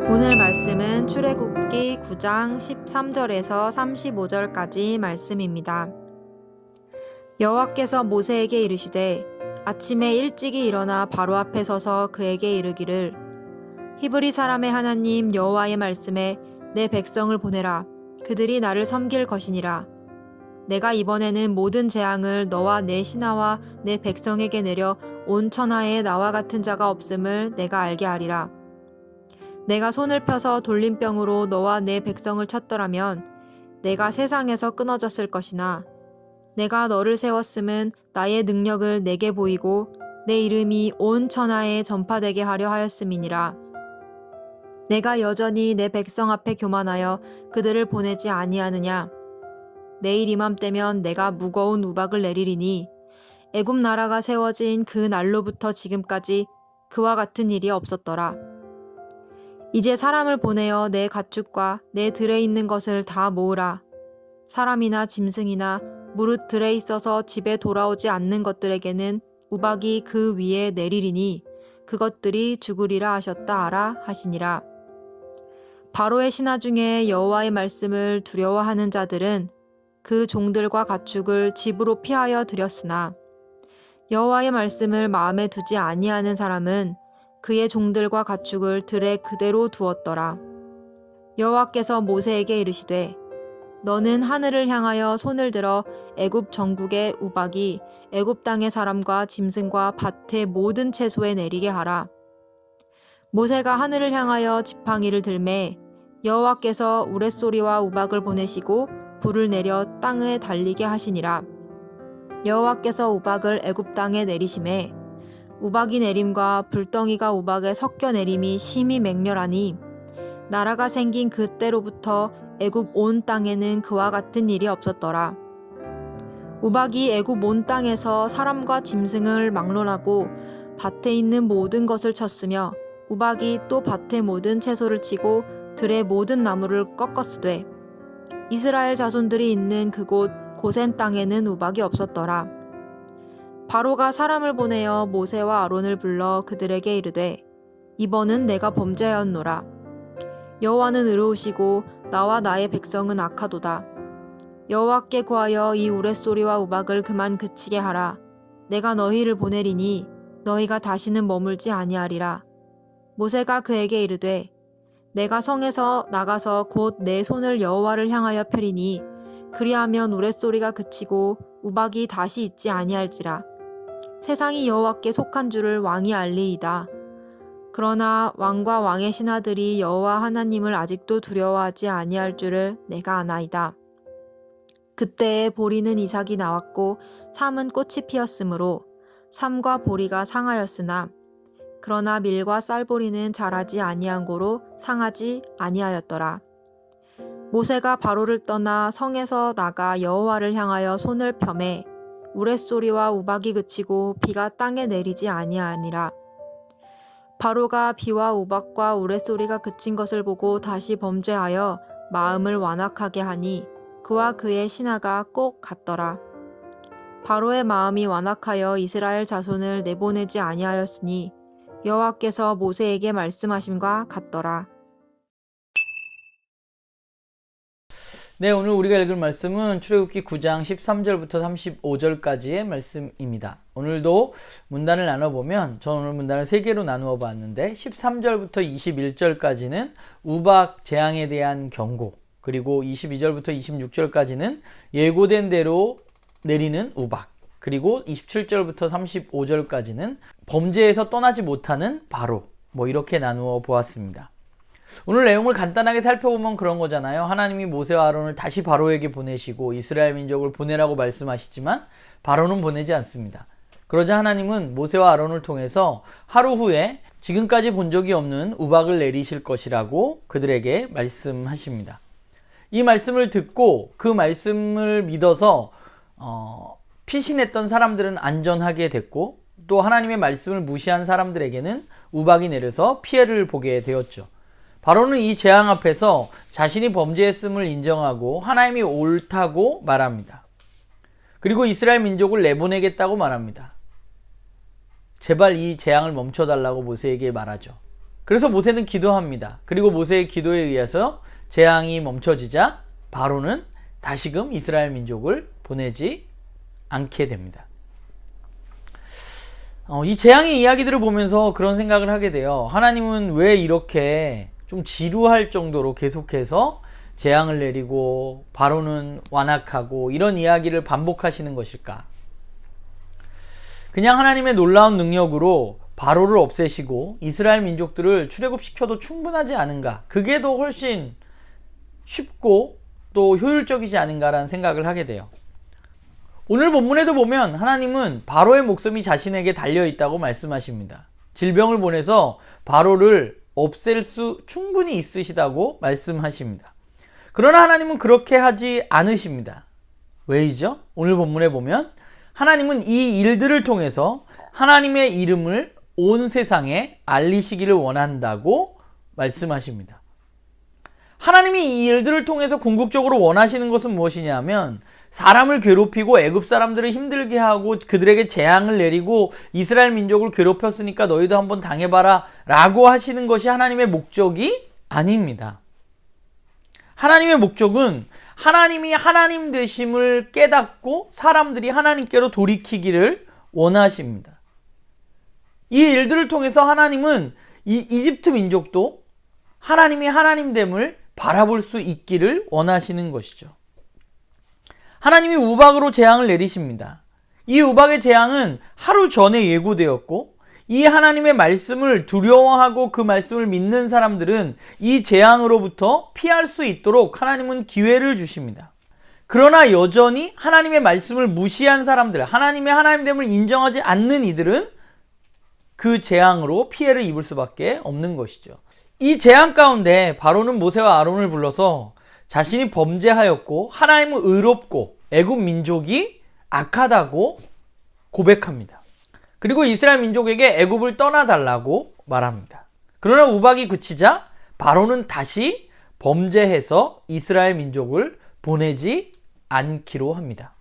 오늘 말씀은 출애굽기 9장 13절에서 35절까지 말씀입니다. 여호와께서 모세에게 이르시되 아침에 일찍이 일어나 바로 앞에 서서 그에게 이르기를 히브리 사람의 하나님 여호와의 말씀에 내 백성을 보내라. 그들이 나를 섬길 것이니라. 내가 이번에는 모든 재앙을 너와 내 신하와 내 백성에게 내려 온 천하에 나와 같은 자가 없음을 내가 알게 하리라. 내가 손을 펴서 돌림병으로 너와 내 백성을 쳤더라면 내가 세상에서 끊어졌을 것이나 내가 너를 세웠음은 나의 능력을 내게 보이고 내 이름이 온 천하에 전파되게 하려 하였음이니라. 내가 여전히 내 백성 앞에 교만하여 그들을 보내지 아니하느냐. 내일 이맘때면 내가 무거운 우박을 내리리니 애굽 나라가 세워진 그 날로부터 지금까지 그와 같은 일이 없었더라. 이제 사람을 보내어 내 가축과 내 들에 있는 것을 다 모으라. 사람이나 짐승이나 무릇 들에 있어서 집에 돌아오지 않는 것들에게는 우박이 그 위에 내리리니 그것들이 죽으리라 하셨다 하라 하시니라. 바로의 신하 중에 여호와의 말씀을 두려워하는 자들은 그 종들과 가축을 집으로 피하여 들였으나 여호와의 말씀을 마음에 두지 아니하는 사람은 그의 종들과 가축을 들에 그대로 두었더라. 여호와께서 모세에게 이르시되 너는 하늘을 향하여 손을 들어 애굽 전국의 우박이 애굽 땅의 사람과 짐승과 밭의 모든 채소에 내리게 하라. 모세가 하늘을 향하여 지팡이를 들매 여호와께서 우레소리와 우박을 보내시고 불을 내려 땅에 달리게 하시니라. 여호와께서 우박을 애굽 땅에 내리심에 우박이 내림과 불덩이가 우박에 섞여 내림이 심히 맹렬하니 나라가 생긴 그때로부터 애굽 온 땅에는 그와 같은 일이 없었더라. 우박이 애굽 온 땅에서 사람과 짐승을 막론하고 밭에 있는 모든 것을 쳤으며 우박이 또 밭의 모든 채소를 치고 들의 모든 나무를 꺾었으되 이스라엘 자손들이 있는 그곳 고센 땅에는 우박이 없었더라. 바로가 사람을 보내어 모세와 아론을 불러 그들에게 이르되 이번은 내가 범죄하였노라. 여호와는 의로우시고 나와 나의 백성은 악하도다. 여호와께 구하여 이 우레소리와 우박을 그만 그치게 하라. 내가 너희를 보내리니 너희가 다시는 머물지 아니하리라. 모세가 그에게 이르되 내가 성에서 나가서 곧 내 손을 여호와를 향하여 펴리니 그리하면 우레소리가 그치고 우박이 다시 있지 아니할지라. 세상이 여호와께 속한 줄을 왕이 알리이다. 그러나 왕과 왕의 신하들이 여호와 하나님을 아직도 두려워하지 아니할 줄을 내가 아나이다. 그때에 보리는 이삭이 나왔고 삼은 꽃이 피었으므로 삼과 보리가 상하였으나 그러나 밀과 쌀보리는 자라지 아니한 고로 상하지 아니하였더라. 모세가 바로를 떠나 성에서 나가 여호와를 향하여 손을 펴매 우레소리와 우박이 그치고 비가 땅에 내리지 아니하니라. 바로가 비와 우박과 우레소리가 그친 것을 보고 다시 범죄하여 마음을 완악하게 하니 그와 그의 신하가 꼭 같더라. 바로의 마음이 완악하여 이스라엘 자손을 내보내지 아니하였으니 여호와께서 모세에게 말씀하심과 같더라. 네, 오늘 우리가 읽을 말씀은 출애굽기 9장 13절부터 35절까지의 말씀입니다. 오늘도 문단을 나눠보면 저는 오늘 문단을 3개로 나누어 봤는데 13절부터 21절까지는 우박 재앙에 대한 경고, 그리고 22절부터 26절까지는 예고된 대로 내리는 우박, 그리고 27절부터 35절까지는 범죄에서 떠나지 못하는 바로, 이렇게 나누어 보았습니다. 오늘 내용을 간단하게 살펴보면 그런 거잖아요. 하나님이 모세와 아론을 다시 바로에게 보내시고 이스라엘 민족을 보내라고 말씀하시지만 바로는 보내지 않습니다. 그러자 하나님은 모세와 아론을 통해서 하루 후에 지금까지 본 적이 없는 우박을 내리실 것이라고 그들에게 말씀하십니다. 이 말씀을 듣고 그 말씀을 믿어서 피신했던 사람들은 안전하게 됐고, 또 하나님의 말씀을 무시한 사람들에게는 우박이 내려서 피해를 보게 되었죠. 바로는 이 재앙 앞에서 자신이 범죄했음을 인정하고 하나님이 옳다고 말합니다. 그리고 이스라엘 민족을 내보내겠다고 말합니다. 제발 이 재앙을 멈춰달라고 모세에게 말하죠. 그래서 모세는 기도합니다. 그리고 모세의 기도에 의해서 재앙이 멈춰지자 바로는 다시금 이스라엘 민족을 보내지 않게 됩니다. 이 재앙의 이야기들을 보면서 그런 생각을 하게 돼요. 하나님은 왜 이렇게 좀 지루할 정도로 계속해서 재앙을 내리고 바로는 완악하고 이런 이야기를 반복하시는 것일까? 그냥 하나님의 놀라운 능력으로 바로를 없애시고 이스라엘 민족들을 출애굽시켜도 충분하지 않은가? 그게 더 훨씬 쉽고 또 효율적이지 않은가라는 생각을 하게 돼요. 오늘 본문에도 보면 하나님은 바로의 목숨이 자신에게 달려있다고 말씀하십니다. 질병을 보내서 바로를 없앨 수 충분히 있으시다고 말씀하십니다. 그러나 하나님은 그렇게 하지 않으십니다. 왜이죠? 오늘 본문에 보면 하나님은 이 일들을 통해서 하나님의 이름을 온 세상에 알리시기를 원한다고 말씀하십니다. 하나님이 이 일들을 통해서 궁극적으로 원하시는 것은 무엇이냐면 사람을 괴롭히고 애굽 사람들을 힘들게 하고 그들에게 재앙을 내리고 이스라엘 민족을 괴롭혔으니까 너희도 한번 당해봐라 라고 하시는 것이 하나님의 목적이 아닙니다. 하나님의 목적은 하나님이 하나님 되심을 깨닫고 사람들이 하나님께로 돌이키기를 원하십니다. 이 일들을 통해서 하나님은 이 이집트 민족도 하나님이 하나님됨을 바라볼 수 있기를 원하시는 것이죠. 하나님이 우박으로 재앙을 내리십니다. 이 우박의 재앙은 하루 전에 예고되었고 이 하나님의 말씀을 두려워하고 그 말씀을 믿는 사람들은 이 재앙으로부터 피할 수 있도록 하나님은 기회를 주십니다. 그러나 여전히 하나님의 말씀을 무시한 사람들, 하나님의 하나님됨을 인정하지 않는 이들은 그 재앙으로 피해를 입을 수밖에 없는 것이죠. 이 재앙 가운데 바로는 모세와 아론을 불러서 자신이 범죄하였고 하나님은 의롭고 애굽 민족이 악하다고 고백합니다. 그리고 이스라엘 민족에게 애굽을 떠나달라고 말합니다. 그러나 우박이 그치자 바로는 다시 범죄해서 이스라엘 민족을 보내지 않기로 합니다.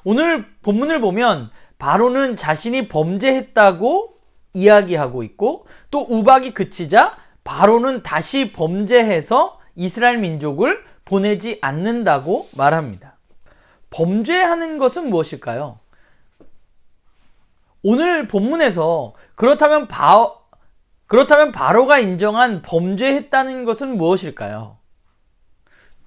오늘 본문을 보면 바로는 자신이 범죄했다고 이야기하고 있고 또 우박이 그치자 바로는 다시 범죄해서 이스라엘 민족을 보내지 않는다고 말합니다. 범죄하는 것은 무엇일까요? 오늘 본문에서 그렇다면 바로가 인정한 범죄했다는 것은 무엇일까요?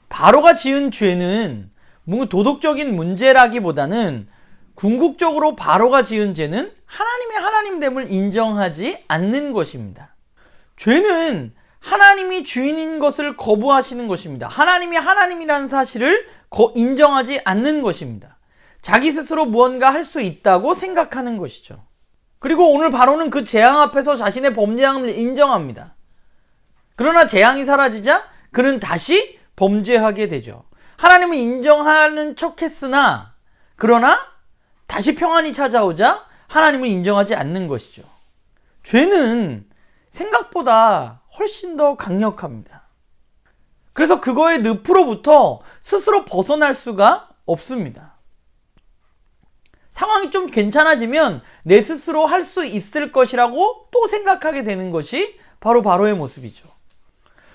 바로가 지은 죄는 뭔가 도덕적인 문제라기보다는 궁극적으로 바로가 지은 죄는 하나님의 하나님됨을 인정하지 않는 것입니다. 죄는 하나님이 주인인 것을 거부하시는 것입니다. 하나님이 하나님이라는 사실을 인정하지 않는 것입니다. 자기 스스로 무언가 할 수 있다고 생각하는 것이죠. 그리고 오늘 바로는 그 재앙 앞에서 자신의 범죄함을 인정합니다. 그러나 재앙이 사라지자 그는 다시 범죄하게 되죠. 하나님을 인정하는 척 했으나 그러나 다시 평안이 찾아오자 하나님을 인정하지 않는 것이죠. 죄는 생각보다 훨씬 더 강력합니다. 그래서 그거의 늪으로부터 스스로 벗어날 수가 없습니다. 상황이 좀 괜찮아지면 내 스스로 할 수 있을 것이라고 또 생각하게 되는 것이 바로 바로의 모습이죠.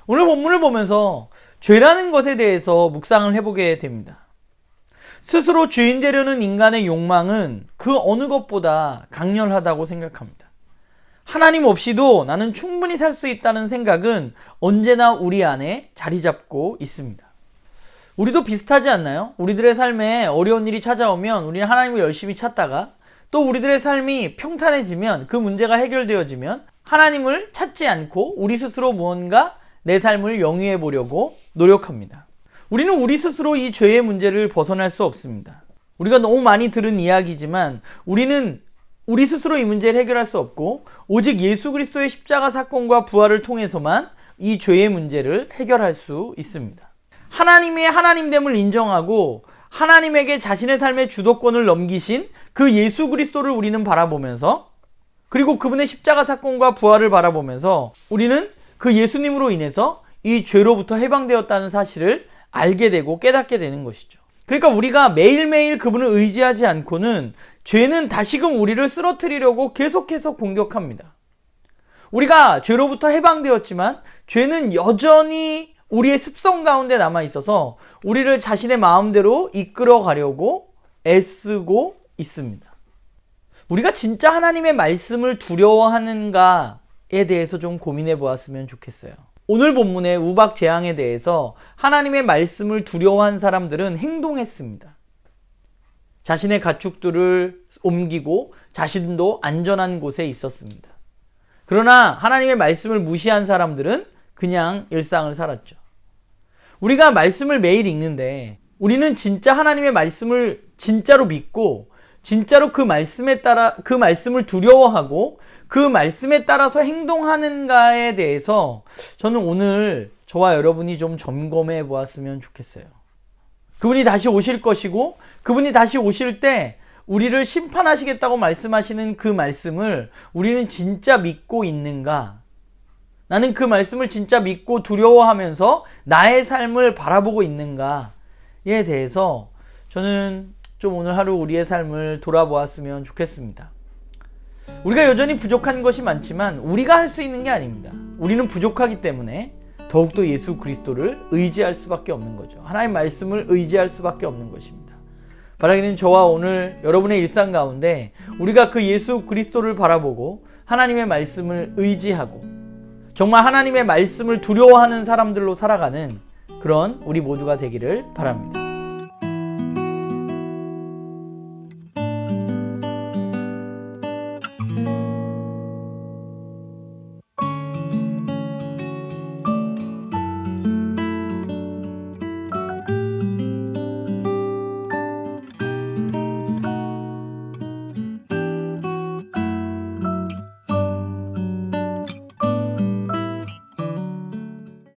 오늘 본문을 보면서 죄라는 것에 대해서 묵상을 해보게 됩니다. 스스로 주인 되려는 인간의 욕망은 그 어느 것보다 강렬하다고 생각합니다. 하나님 없이도 나는 충분히 살 수 있다는 생각은 언제나 우리 안에 자리 잡고 있습니다. 우리도 비슷하지 않나요? 우리들의 삶에 어려운 일이 찾아오면 우리는 하나님을 열심히 찾다가 또 우리들의 삶이 평탄해지면 그 문제가 해결되어지면 하나님을 찾지 않고 우리 스스로 무언가 내 삶을 영위해 보려고 노력합니다. 우리는 우리 스스로 이 죄의 문제를 벗어날 수 없습니다. 우리가 너무 많이 들은 이야기지만 우리는 우리 스스로 이 문제를 해결할 수 없고 오직 예수 그리스도의 십자가 사건과 부활을 통해서만 이 죄의 문제를 해결할 수 있습니다. 하나님의 하나님됨을 인정하고 하나님에게 자신의 삶의 주도권을 넘기신 그 예수 그리스도를 우리는 바라보면서 그리고 그분의 십자가 사건과 부활을 바라보면서 우리는 그 예수님으로 인해서 이 죄로부터 해방되었다는 사실을 알게 되고 깨닫게 되는 것이죠. 그러니까 우리가 매일매일 그분을 의지하지 않고는 죄는 다시금 우리를 쓰러뜨리려고 계속해서 공격합니다. 우리가 죄로부터 해방되었지만 죄는 여전히 우리의 습성 가운데 남아있어서 우리를 자신의 마음대로 이끌어 가려고 애쓰고 있습니다. 우리가 진짜 하나님의 말씀을 두려워하는가에 대해서 좀 고민해 보았으면 좋겠어요. 오늘 본문의 우박 재앙에 대해서 하나님의 말씀을 두려워한 사람들은 행동했습니다. 자신의 가축들을 옮기고 자신도 안전한 곳에 있었습니다. 그러나 하나님의 말씀을 무시한 사람들은 그냥 일상을 살았죠. 우리가 말씀을 매일 읽는데 우리는 진짜 하나님의 말씀을 진짜로 믿고 진짜로 그 말씀에 따라 그 말씀을 두려워하고 그 말씀에 따라서 행동하는가에 대해서 저는 오늘 저와 여러분이 좀 점검해 보았으면 좋겠어요. 그분이 다시 오실 것이고 그분이 다시 오실 때 우리를 심판하시겠다고 말씀하시는 그 말씀을 우리는 진짜 믿고 있는가? 나는 그 말씀을 진짜 믿고 두려워하면서 나의 삶을 바라보고 있는가에 대해서 저는 좀 오늘 하루 우리의 삶을 돌아보았으면 좋겠습니다. 우리가 여전히 부족한 것이 많지만 우리가 할 수 있는 게 아닙니다. 우리는 부족하기 때문에 더욱더 예수 그리스도를 의지할 수밖에 없는 거죠. 하나님의 말씀을 의지할 수밖에 없는 것입니다. 바라기는 저와 오늘 여러분의 일상 가운데 우리가 그 예수 그리스도를 바라보고 하나님의 말씀을 의지하고 정말 하나님의 말씀을 두려워하는 사람들로 살아가는 그런 우리 모두가 되기를 바랍니다.